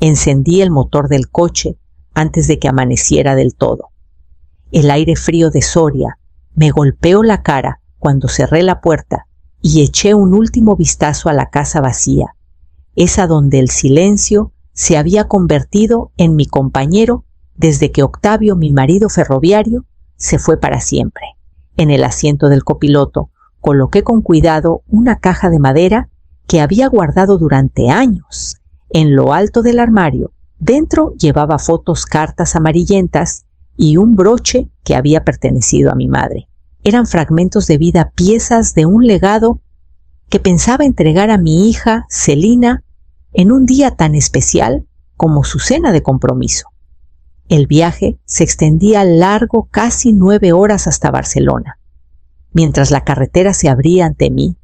Encendí el motor del coche antes de que amaneciera del todo. El aire frío de Soria me golpeó la cara cuando cerré la puerta y eché un último vistazo a la casa vacía, esa donde el silencio se había convertido en mi compañero desde que Octavio, mi marido ferroviario, se fue para siempre. En el asiento del copiloto coloqué con cuidado una caja de madera que había guardado durante años. En lo alto del armario, dentro llevaba fotos, cartas amarillentas y un broche que había pertenecido a mi madre. Eran fragmentos de vida, piezas de un legado que pensaba entregar a mi hija, Celina, en un día tan especial como su cena de compromiso. El viaje se extendía largo, casi 9 horas hasta Barcelona. Mientras la carretera se abría ante mí,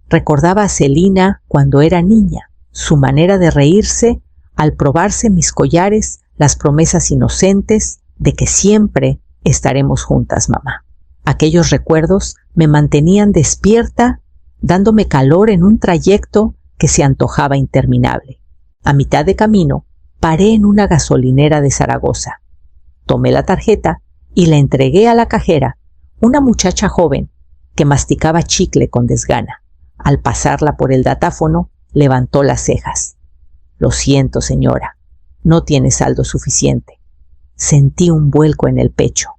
recordaba a Celina cuando era niña, su manera de reírse al probarse mis collares, las promesas inocentes de que siempre estaremos juntas, mamá. Aquellos recuerdos me mantenían despierta, dándome calor en un trayecto que se antojaba interminable. A mitad de camino, paré en una gasolinera de Zaragoza. Tomé la tarjeta y la entregué a la cajera, una muchacha joven que masticaba chicle con desgana. Al pasarla por el datáfono, levantó las cejas. Lo siento, señora, no tiene saldo suficiente. Sentí un vuelco en el pecho.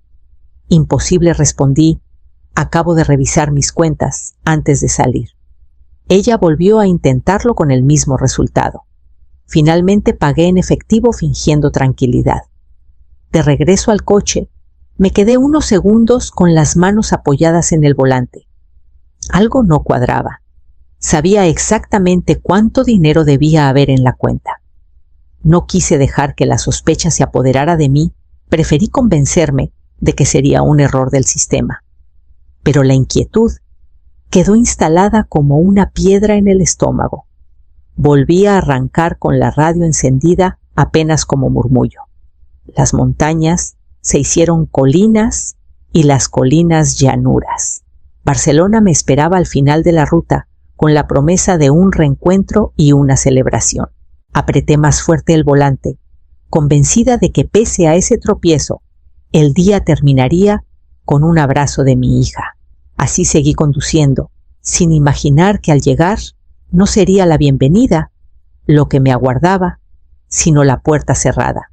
Imposible, respondí. Acabo de revisar mis cuentas antes de salir. Ella volvió a intentarlo con el mismo resultado. Finalmente pagué en efectivo fingiendo tranquilidad. De regreso al coche, me quedé unos segundos con las manos apoyadas en el volante. Algo no cuadraba. Sabía exactamente cuánto dinero debía haber en la cuenta. No quise dejar que la sospecha se apoderara de mí, preferí convencerme de que sería un error del sistema. Pero la inquietud quedó instalada como una piedra en el estómago. Volví a arrancar con la radio encendida apenas como murmullo. Las montañas se hicieron colinas y las colinas llanuras. Barcelona me esperaba al final de la ruta con la promesa de un reencuentro y una celebración. Apreté más fuerte el volante, convencida de que pese a ese tropiezo, el día terminaría con un abrazo de mi hija. Así seguí conduciendo, sin imaginar que al llegar no sería la bienvenida lo que me aguardaba, sino la puerta cerrada.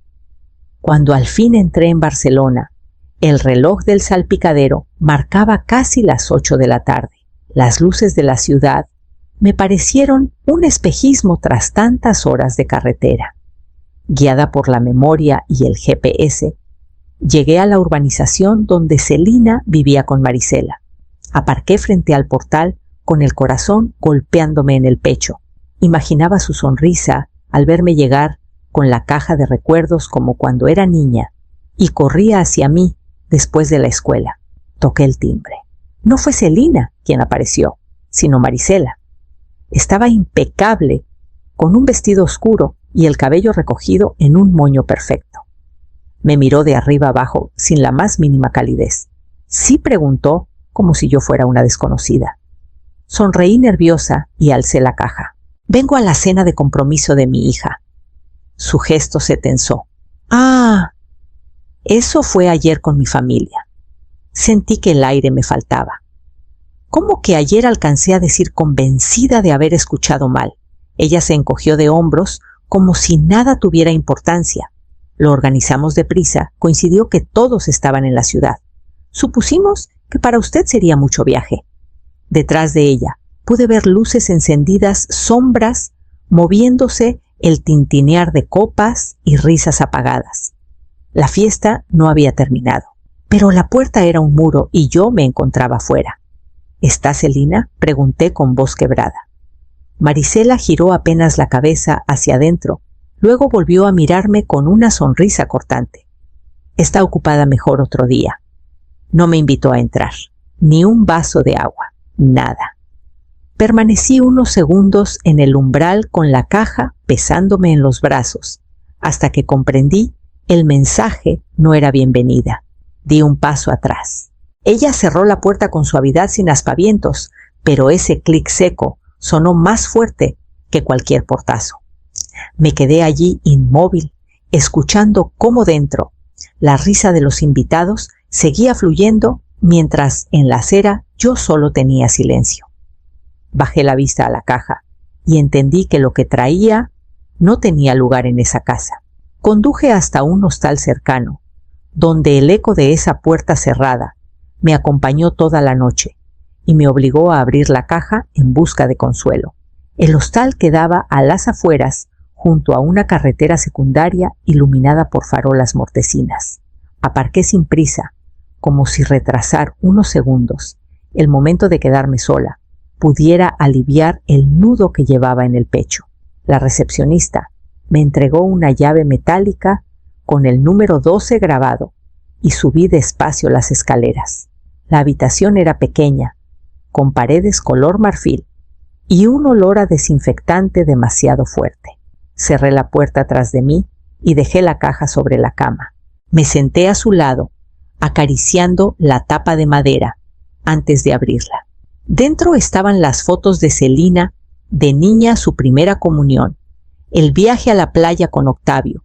Cuando al fin entré en Barcelona, el reloj del salpicadero marcaba casi las 8 de la tarde. Las luces de la ciudad me parecieron un espejismo tras tantas horas de carretera. Guiada por la memoria y el GPS, llegué a la urbanización donde Celina vivía con Marisela. Aparqué frente al portal con el corazón golpeándome en el pecho. Imaginaba su sonrisa al verme llegar con la caja de recuerdos como cuando era niña y corría hacia mí después de la escuela. Toqué el timbre. No fue Celina quien apareció, sino Marisela. Estaba impecable, con un vestido oscuro y el cabello recogido en un moño perfecto. Me miró de arriba abajo sin la más mínima calidez. Sí preguntó como si yo fuera una desconocida. Sonreí nerviosa y alcé la caja. Vengo a la cena de compromiso de mi hija. Su gesto se tensó. Ah, eso fue ayer con mi familia. Sentí que el aire me faltaba. ¿Cómo que ayer alcancé a decir convencida de haber escuchado mal? Ella se encogió de hombros como si nada tuviera importancia. Lo organizamos deprisa, coincidió que todos estaban en la ciudad. Supusimos que para usted sería mucho viaje. Detrás de ella pude ver luces encendidas, sombras, moviéndose, el tintinear de copas y risas apagadas. La fiesta no había terminado, pero la puerta era un muro y yo me encontraba fuera. ¿Está Celina?, pregunté con voz quebrada. Marisela giró apenas la cabeza hacia adentro, luego volvió a mirarme con una sonrisa cortante. Está ocupada, mejor otro día. No me invitó a entrar, ni un vaso de agua, nada. Permanecí unos segundos en el umbral con la caja pesándome en los brazos, hasta que comprendí el mensaje no era bienvenida. Di un paso atrás. Ella cerró la puerta con suavidad sin aspavientos, pero ese clic seco sonó más fuerte que cualquier portazo. Me quedé allí inmóvil, escuchando cómo dentro la risa de los invitados seguía fluyendo mientras en la acera yo solo tenía silencio. Bajé la vista a la caja y entendí que lo que traía no tenía lugar en esa casa. Conduje hasta un hostal cercano, donde el eco de esa puerta cerrada me acompañó toda la noche y me obligó a abrir la caja en busca de consuelo. El hostal quedaba a las afueras, junto a una carretera secundaria iluminada por farolas mortecinas. Aparqué sin prisa, como si retrasar unos segundos el momento de quedarme sola pudiera aliviar el nudo que llevaba en el pecho. La recepcionista me entregó una llave metálica con el número 12 grabado y subí despacio las escaleras. La habitación era pequeña, con paredes color marfil y un olor a desinfectante demasiado fuerte. Cerré la puerta tras de mí y dejé la caja sobre la cama. Me senté a su lado, acariciando la tapa de madera antes de abrirla. Dentro estaban las fotos de Celina, de niña su primera comunión, el viaje a la playa con Octavio,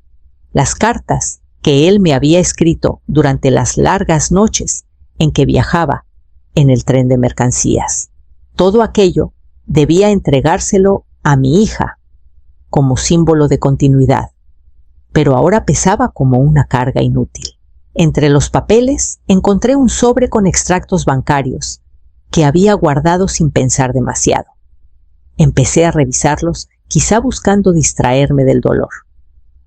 las cartas que él me había escrito durante las largas noches en que viajaba en el tren de mercancías. Todo aquello debía entregárselo a mi hija como símbolo de continuidad, pero ahora pesaba como una carga inútil. Entre los papeles encontré un sobre con extractos bancarios que había guardado sin pensar demasiado. Empecé a revisarlos, quizá buscando distraerme del dolor,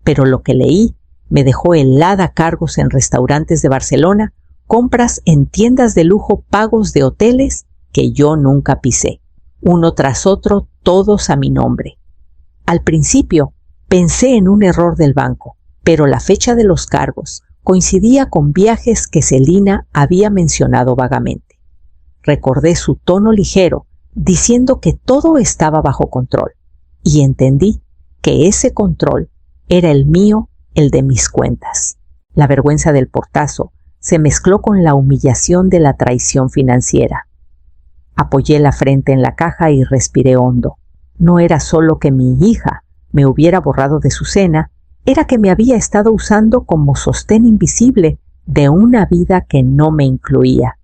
pero lo que leí me dejó helada a cargos en restaurantes de Barcelona, compras en tiendas de lujo, pagos de hoteles que yo nunca pisé, uno tras otro, todos a mi nombre. Al principio pensé en un error del banco, pero la fecha de los cargos coincidía con viajes que Celina había mencionado vagamente. Recordé su tono ligero, diciendo que todo estaba bajo control, y entendí que ese control era el mío, el de mis cuentas. La vergüenza del portazo se mezcló con la humillación de la traición financiera. Apoyé la frente en la caja y respiré hondo. No era solo que mi hija me hubiera borrado de su cena, era que me había estado usando como sostén invisible de una vida que no me incluía.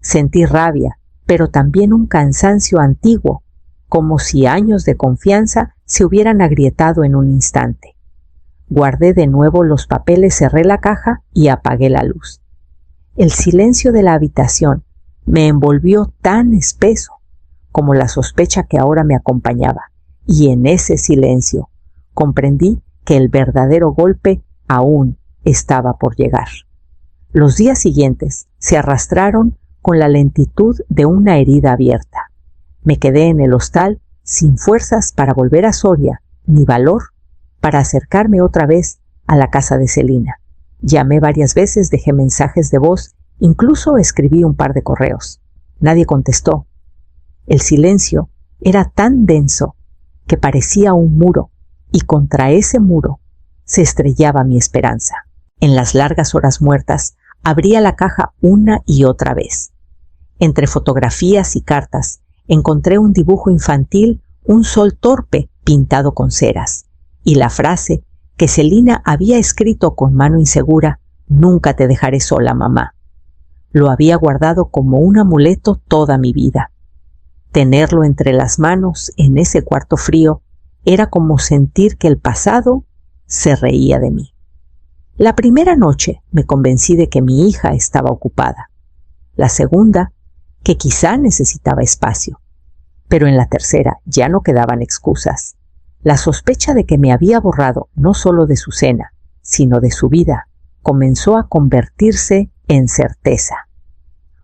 Sentí rabia, pero también un cansancio antiguo, como si años de confianza se hubieran agrietado en un instante. Guardé de nuevo los papeles, cerré la caja y apagué la luz. El silencio de la habitación me envolvió tan espeso como la sospecha que ahora me acompañaba, y en ese silencio comprendí que el verdadero golpe aún estaba por llegar. Los días siguientes se arrastraron con la lentitud de una herida abierta. Me quedé en el hostal sin fuerzas para volver a Soria, ni valor para acercarme otra vez a la casa de Celina. Llamé varias veces, dejé mensajes de voz, incluso escribí un par de correos. Nadie contestó. El silencio era tan denso que parecía un muro, y contra ese muro se estrellaba mi esperanza. En las largas horas muertas, abría la caja una y otra vez. Entre fotografías y cartas, encontré un dibujo infantil, un sol torpe pintado con ceras, y la frase que Celina había escrito con mano insegura: «Nunca te dejaré sola, mamá». Lo había guardado como un amuleto toda mi vida. Tenerlo entre las manos en ese cuarto frío era como sentir que el pasado se reía de mí. La primera noche me convencí de que mi hija estaba ocupada. La segunda, que quizá necesitaba espacio. Pero en la tercera ya no quedaban excusas. La sospecha de que me había borrado no solo de su cena, sino de su vida, comenzó a convertirse en certeza.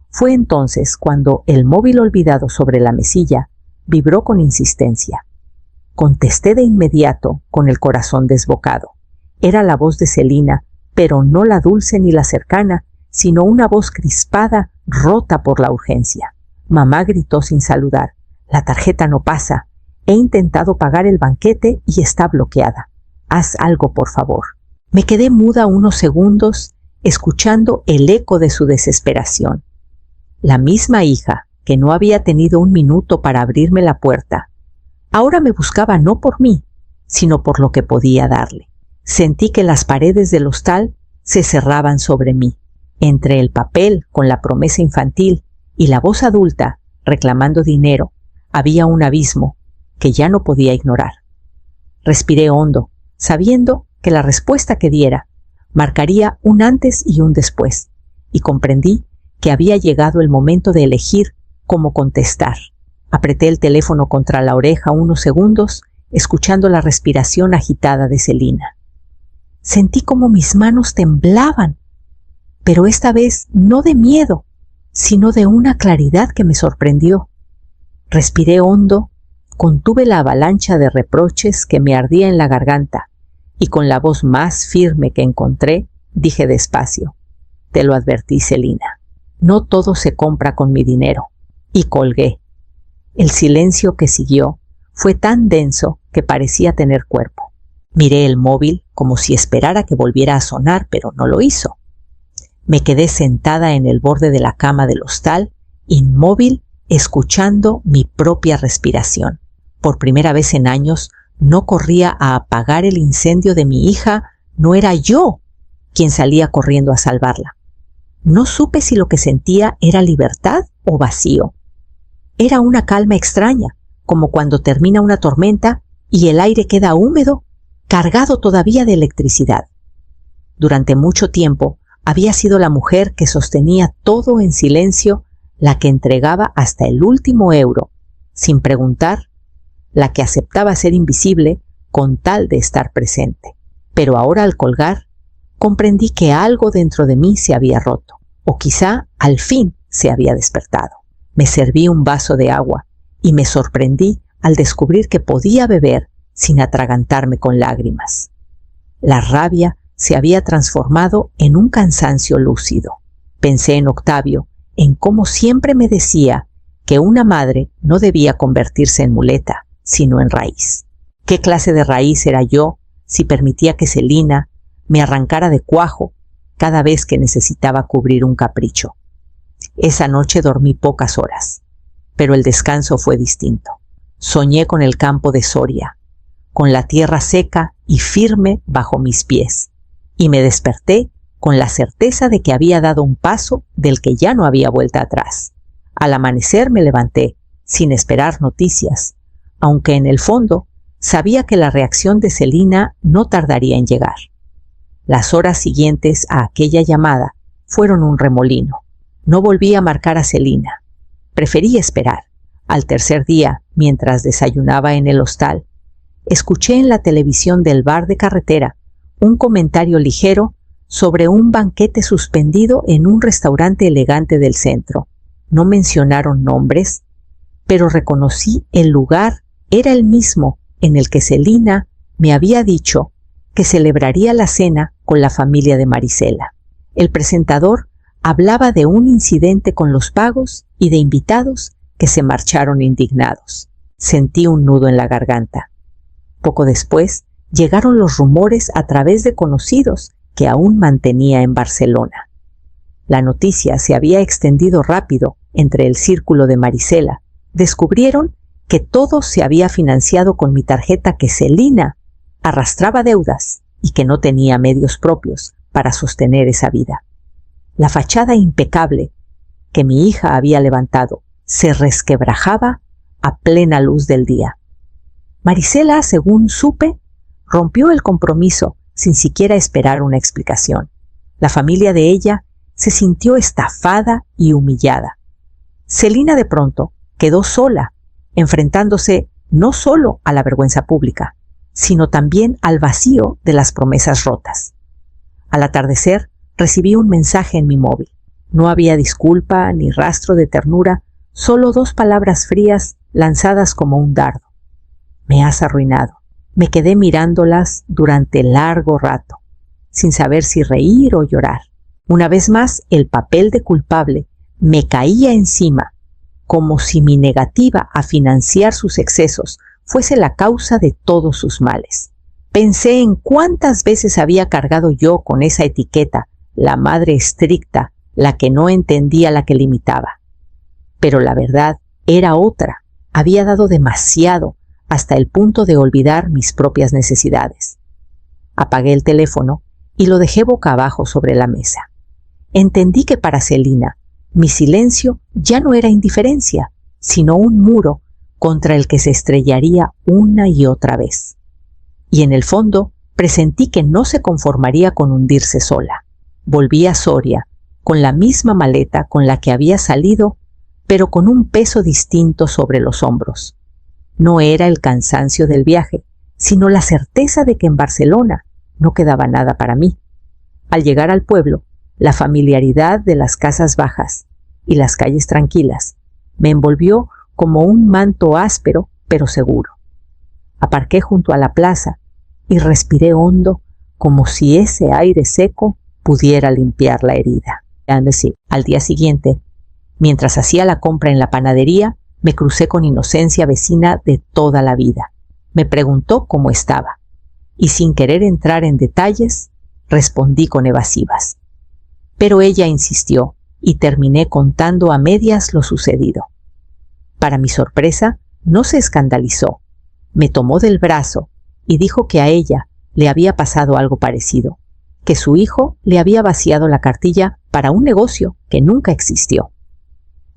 Fue entonces cuando el móvil olvidado sobre la mesilla vibró con insistencia. Contesté de inmediato con el corazón desbocado. Era la voz de Celina, pero no la dulce ni la cercana, sino una voz crispada, rota por la urgencia. Mamá gritó sin saludar: «La tarjeta no pasa. He intentado pagar el banquete y está bloqueada. Haz algo, por favor». Me quedé muda unos segundos, escuchando el eco de su desesperación. La misma hija, que no había tenido un minuto para abrirme la puerta, ahora me buscaba no por mí, sino por lo que podía darle. Sentí que las paredes del hostal se cerraban sobre mí. Entre el papel con la promesa infantil y la voz adulta reclamando dinero, había un abismo que ya no podía ignorar. Respiré hondo, sabiendo que la respuesta que diera marcaría un antes y un después, y comprendí que había llegado el momento de elegir cómo contestar. Apreté el teléfono contra la oreja unos segundos, escuchando la respiración agitada de Celina. Sentí como mis manos temblaban, pero esta vez no de miedo, sino de una claridad que me sorprendió. Respiré hondo, contuve la avalancha de reproches que me ardía en la garganta, y con la voz más firme que encontré, dije despacio: «Te lo advertí, Celina. No todo se compra con mi dinero». Y colgué. El silencio que siguió fue tan denso que parecía tener cuerpo. Miré el móvil como si esperara que volviera a sonar, pero no lo hizo. Me quedé sentada en el borde de la cama del hostal, inmóvil, escuchando mi propia respiración. Por primera vez en años, no corría a apagar el incendio de mi hija, no era yo quien salía corriendo a salvarla. No supe si lo que sentía era libertad o vacío. Era una calma extraña, como cuando termina una tormenta y el aire queda húmedo, cargado todavía de electricidad. Durante mucho tiempo había sido la mujer que sostenía todo en silencio, la que entregaba hasta el último euro, sin preguntar, la que aceptaba ser invisible con tal de estar presente. Pero ahora, al colgar, comprendí que algo dentro de mí se había roto, o quizá al fin se había despertado. Me serví un vaso de agua y me sorprendí al descubrir que podía beber sin atragantarme con lágrimas. La rabia se había transformado en un cansancio lúcido. Pensé en Octavio, en cómo siempre me decía que una madre no debía convertirse en muleta, sino en raíz. ¿Qué clase de raíz era yo si permitía que Celina me arrancara de cuajo cada vez que necesitaba cubrir un capricho? Esa noche dormí pocas horas, pero el descanso fue distinto. Soñé con el campo de Soria, con la tierra seca y firme bajo mis pies, y me desperté con la certeza de que había dado un paso del que ya no había vuelta atrás. Al amanecer me levanté, sin esperar noticias, aunque en el fondo sabía que la reacción de Celina no tardaría en llegar. Las horas siguientes a aquella llamada fueron un remolino. No volví a marcar a Celina. Preferí esperar. Al tercer día, mientras desayunaba en el hostal, escuché en la televisión del bar de carretera un comentario ligero sobre un banquete suspendido en un restaurante elegante del centro. No mencionaron nombres, pero reconocí el lugar era el mismo en el que Celina me había dicho que celebraría la cena con la familia de Marisela. El presentador hablaba de un incidente con los pagos y de invitados que se marcharon indignados. Sentí un nudo en la garganta. Poco después llegaron los rumores a través de conocidos que aún mantenía en Barcelona. La noticia se había extendido rápido entre el círculo de Marisela. Descubrieron que todo se había financiado con mi tarjeta, que Celina arrastraba deudas y que no tenía medios propios para sostener esa vida. La fachada impecable que mi hija había levantado se resquebrajaba a plena luz del día. Marisela, según supe, rompió el compromiso sin siquiera esperar una explicación. La familia de ella se sintió estafada y humillada. Celina de pronto quedó sola, enfrentándose no solo a la vergüenza pública, sino también al vacío de las promesas rotas. Al atardecer recibí un mensaje en mi móvil. No había disculpa ni rastro de ternura, solo 2 palabras frías lanzadas como un dardo. Me has arruinado. Me quedé mirándolas durante largo rato, sin saber si reír o llorar. Una vez más, el papel de culpable me caía encima, como si mi negativa a financiar sus excesos fuese la causa de todos sus males. Pensé en cuántas veces había cargado yo con esa etiqueta, la madre estricta, la que no entendía, la que limitaba. Pero la verdad era otra. Había dado demasiado, hasta el punto de olvidar mis propias necesidades. Apagué el teléfono y lo dejé boca abajo sobre la mesa. Entendí que para Celina mi silencio ya no era indiferencia, sino un muro contra el que se estrellaría una y otra vez. Y en el fondo presentí que no se conformaría con hundirse sola. Volví a Soria con la misma maleta con la que había salido, pero con un peso distinto sobre los hombros. No era el cansancio del viaje, sino la certeza de que en Barcelona no quedaba nada para mí. Al llegar al pueblo, la familiaridad de las casas bajas y las calles tranquilas me envolvió como un manto áspero pero seguro. Aparqué junto a la plaza y respiré hondo como si ese aire seco pudiera limpiar la herida. Al día siguiente, mientras hacía la compra en la panadería, me crucé con Inocencia, vecina de toda la vida. Me preguntó cómo estaba y sin querer entrar en detalles, respondí con evasivas. Pero ella insistió y terminé contando a medias lo sucedido. Para mi sorpresa, no se escandalizó. Me tomó del brazo y dijo que a ella le había pasado algo parecido, que su hijo le había vaciado la cartilla para un negocio que nunca existió.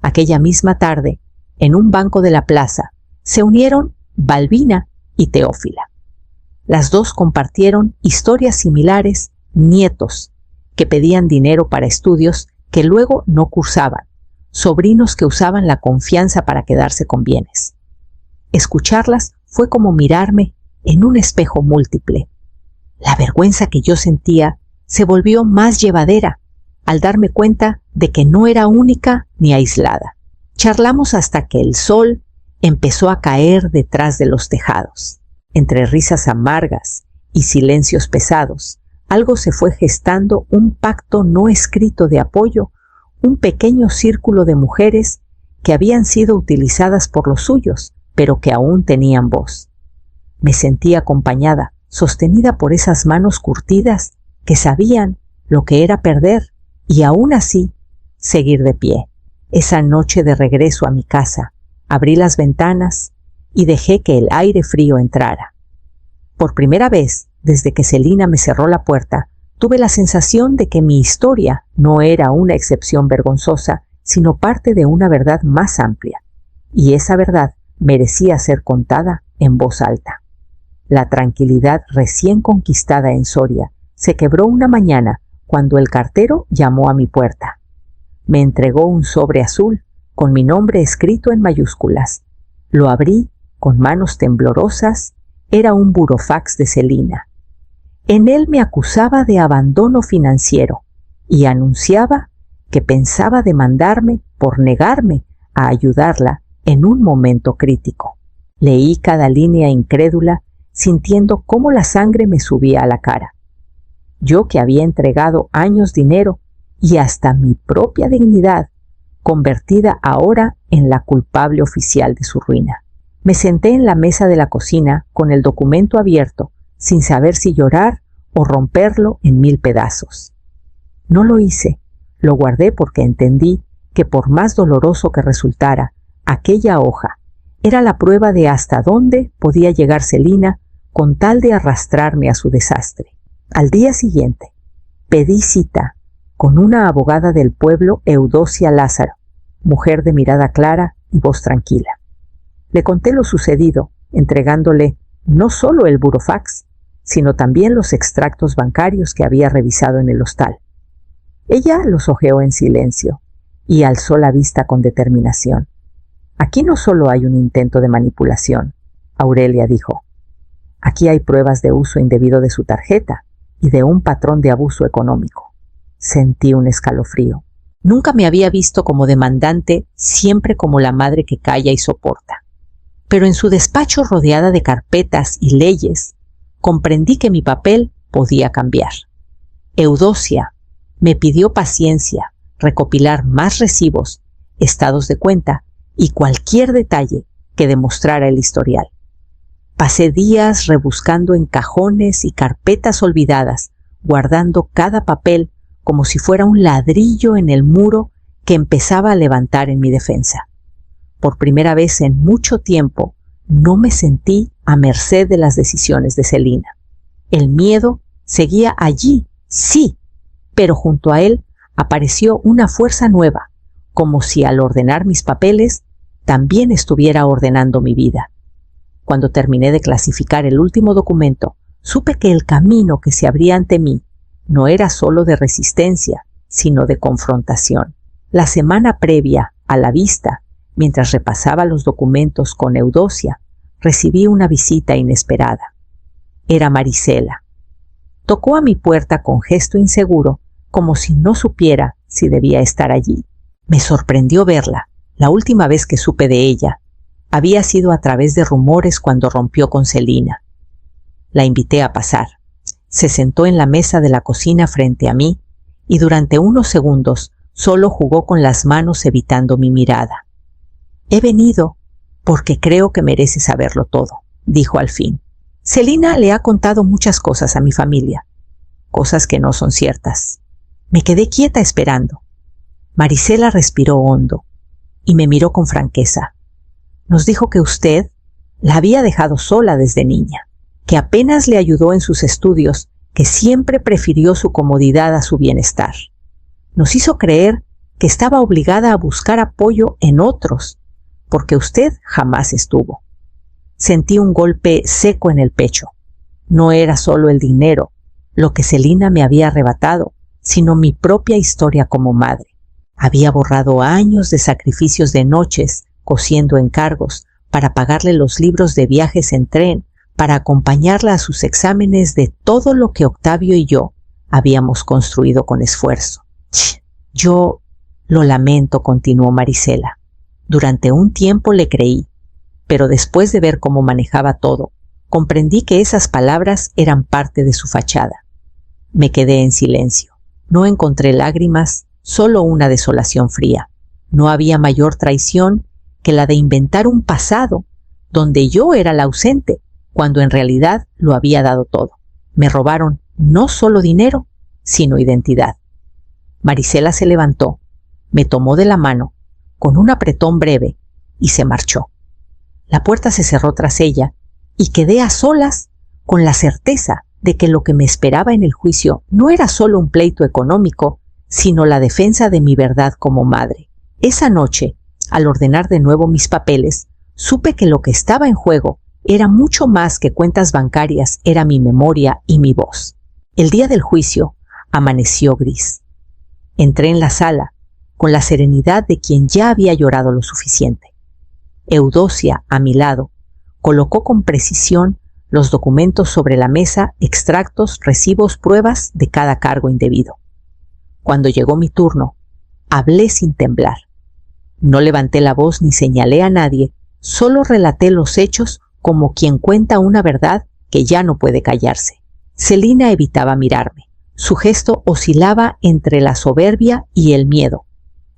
Aquella misma tarde, en un banco de la plaza, se unieron Balbina y Teófila. Las dos compartieron historias similares, nietos que pedían dinero para estudios que luego no cursaban, sobrinos que usaban la confianza para quedarse con bienes. Escucharlas fue como mirarme en un espejo múltiple. La vergüenza que yo sentía se volvió más llevadera al darme cuenta de que no era única ni aislada. Charlamos hasta que el sol empezó a caer detrás de los tejados. Entre risas amargas y silencios pesados, algo se fue gestando, un pacto no escrito de apoyo, un pequeño círculo de mujeres que habían sido utilizadas por los suyos, pero que aún tenían voz. Me sentí acompañada, sostenida por esas manos curtidas que sabían lo que era perder y aún así seguir de pie. Esa noche de regreso a mi casa, abrí las ventanas y dejé que el aire frío entrara. Por primera vez, desde que Celina me cerró la puerta, tuve la sensación de que mi historia no era una excepción vergonzosa, sino parte de una verdad más amplia, y esa verdad merecía ser contada en voz alta. La tranquilidad recién conquistada en Soria se quebró una mañana cuando el cartero llamó a mi puerta. Me entregó un sobre azul con mi nombre escrito en mayúsculas. Lo abrí con manos temblorosas. Era un burofax de Celina. En él me acusaba de abandono financiero y anunciaba que pensaba demandarme por negarme a ayudarla en un momento crítico. Leí cada línea incrédula, sintiendo cómo la sangre me subía a la cara. Yo que había entregado años dinero y hasta mi propia dignidad, convertida ahora en la culpable oficial de su ruina. Me senté en la mesa de la cocina con el documento abierto, sin saber si llorar o romperlo en 1000 pedazos. No lo hice, lo guardé porque entendí que por más doloroso que resultara, aquella hoja era la prueba de hasta dónde podía llegar Celina con tal de arrastrarme a su desastre. Al día siguiente, pedí cita con una abogada del pueblo, Eudocia Lázaro, mujer de mirada clara y voz tranquila. Le conté lo sucedido, entregándole no solo el burofax, sino también los extractos bancarios que había revisado en el hostal. Ella los hojeó en silencio y alzó la vista con determinación. Aquí no solo hay un intento de manipulación, Aurelia dijo. Aquí hay pruebas de uso indebido de su tarjeta y de un patrón de abuso económico. Sentí un escalofrío. Nunca me había visto como demandante, siempre como la madre que calla y soporta. Pero en su despacho rodeada de carpetas y leyes, comprendí que mi papel podía cambiar. Eudocia me pidió paciencia, recopilar más recibos, estados de cuenta y cualquier detalle que demostrara el historial. Pasé días rebuscando en cajones y carpetas olvidadas, guardando cada papel como si fuera un ladrillo en el muro que empezaba a levantar en mi defensa. Por primera vez en mucho tiempo, no me sentí a merced de las decisiones de Celina. El miedo seguía allí, sí, pero junto a él apareció una fuerza nueva, como si al ordenar mis papeles también estuviera ordenando mi vida. Cuando terminé de clasificar el último documento, supe que el camino que se abría ante mí no era solo de resistencia, sino de confrontación. La semana previa a la vista, mientras repasaba los documentos con Eudocia, recibí una visita inesperada. Era Marisela. Tocó a mi puerta con gesto inseguro, como si no supiera si debía estar allí. Me sorprendió verla. La última vez que supe de ella había sido a través de rumores cuando rompió con Celina. La invité a pasar. Se sentó en la mesa de la cocina frente a mí y durante unos segundos solo jugó con las manos evitando mi mirada. «He venido porque creo que merece saberlo todo», dijo al fin. «Celina le ha contado muchas cosas a mi familia, cosas que no son ciertas». Me quedé quieta esperando. Marisela respiró hondo y me miró con franqueza. «Nos dijo que usted la había dejado sola desde niña, que apenas le ayudó en sus estudios, que siempre prefirió su comodidad a su bienestar. Nos hizo creer que estaba obligada a buscar apoyo en otros, porque usted jamás estuvo». Sentí un golpe seco en el pecho. No era solo el dinero, lo que Celina me había arrebatado, sino mi propia historia como madre. Había borrado años de sacrificios de noches, cosiendo encargos, para pagarle los libros de viajes en tren, para acompañarla a sus exámenes, de todo lo que Octavio y yo habíamos construido con esfuerzo. Yo lo lamento, continuó Marisela. Durante un tiempo le creí, pero después de ver cómo manejaba todo, comprendí que esas palabras eran parte de su fachada. Me quedé en silencio. No encontré lágrimas, solo una desolación fría. No había mayor traición que la de inventar un pasado donde yo era la ausente, cuando en realidad lo había dado todo. Me robaron no solo dinero, sino identidad. Marisela se levantó, me tomó de la mano, con un apretón breve, y se marchó. La puerta se cerró tras ella, y quedé a solas con la certeza de que lo que me esperaba en el juicio no era solo un pleito económico, sino la defensa de mi verdad como madre. Esa noche, al ordenar de nuevo mis papeles, supe que lo que estaba en juego era mucho más que cuentas bancarias, era mi memoria y mi voz. El día del juicio amaneció gris. Entré en la sala con la serenidad de quien ya había llorado lo suficiente. Eudocia, a mi lado, colocó con precisión los documentos sobre la mesa, extractos, recibos, pruebas de cada cargo indebido. Cuando llegó mi turno, hablé sin temblar. No levanté la voz ni señalé a nadie, solo relaté los hechos como quien cuenta una verdad que ya no puede callarse. Celina evitaba mirarme. Su gesto oscilaba entre la soberbia y el miedo,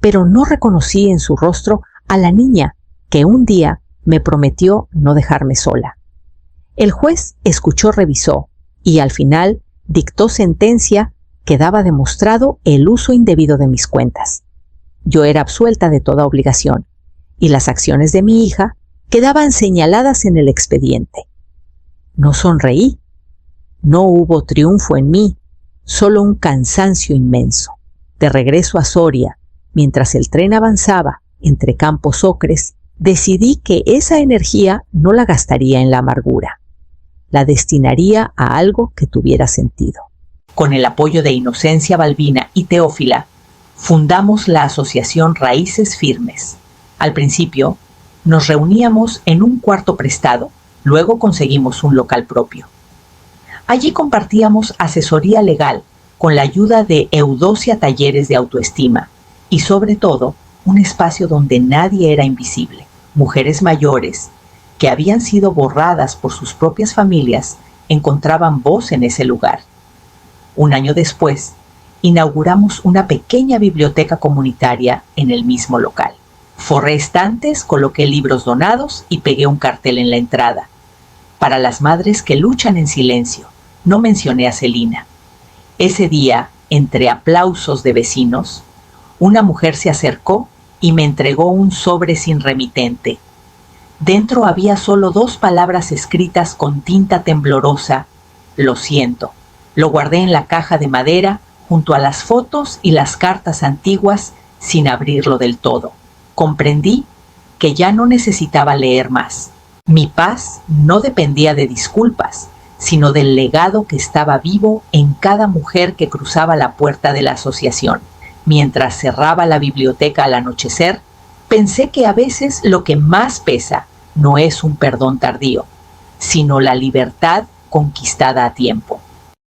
pero no reconocí en su rostro a la niña que un día me prometió no dejarme sola. El juez escuchó, revisó y al final dictó sentencia que daba demostrado el uso indebido de mis cuentas. Yo era absuelta de toda obligación y las acciones de mi hija quedaban señaladas en el expediente. No sonreí. No hubo triunfo en mí, solo un cansancio inmenso. De regreso a Soria, mientras el tren avanzaba entre campos ocres, decidí que esa energía no la gastaría en la amargura. La destinaría a algo que tuviera sentido. Con el apoyo de Inocencia Balbina y Teófila, fundamos la asociación Raíces Firmes. Al principio, nos reuníamos en un cuarto prestado, luego conseguimos un local propio. Allí compartíamos asesoría legal con la ayuda de Eudocia, talleres de autoestima y sobre todo un espacio donde nadie era invisible. Mujeres mayores que habían sido borradas por sus propias familias encontraban voz en ese lugar. Un año después, inauguramos una pequeña biblioteca comunitaria en el mismo local. Forré estantes, coloqué libros donados y pegué un cartel en la entrada. Para las madres que luchan en silencio, no mencioné a Celina. Ese día, entre aplausos de vecinos, una mujer se acercó y me entregó un sobre sin remitente. Dentro había solo 2 palabras escritas con tinta temblorosa: lo siento. Lo guardé en la caja de madera junto a las fotos y las cartas antiguas sin abrirlo del todo. Comprendí que ya no necesitaba leer más. Mi paz no dependía de disculpas, sino del legado que estaba vivo en cada mujer que cruzaba la puerta de la asociación. Mientras cerraba la biblioteca al anochecer, pensé que a veces lo que más pesa no es un perdón tardío, sino la libertad conquistada a tiempo.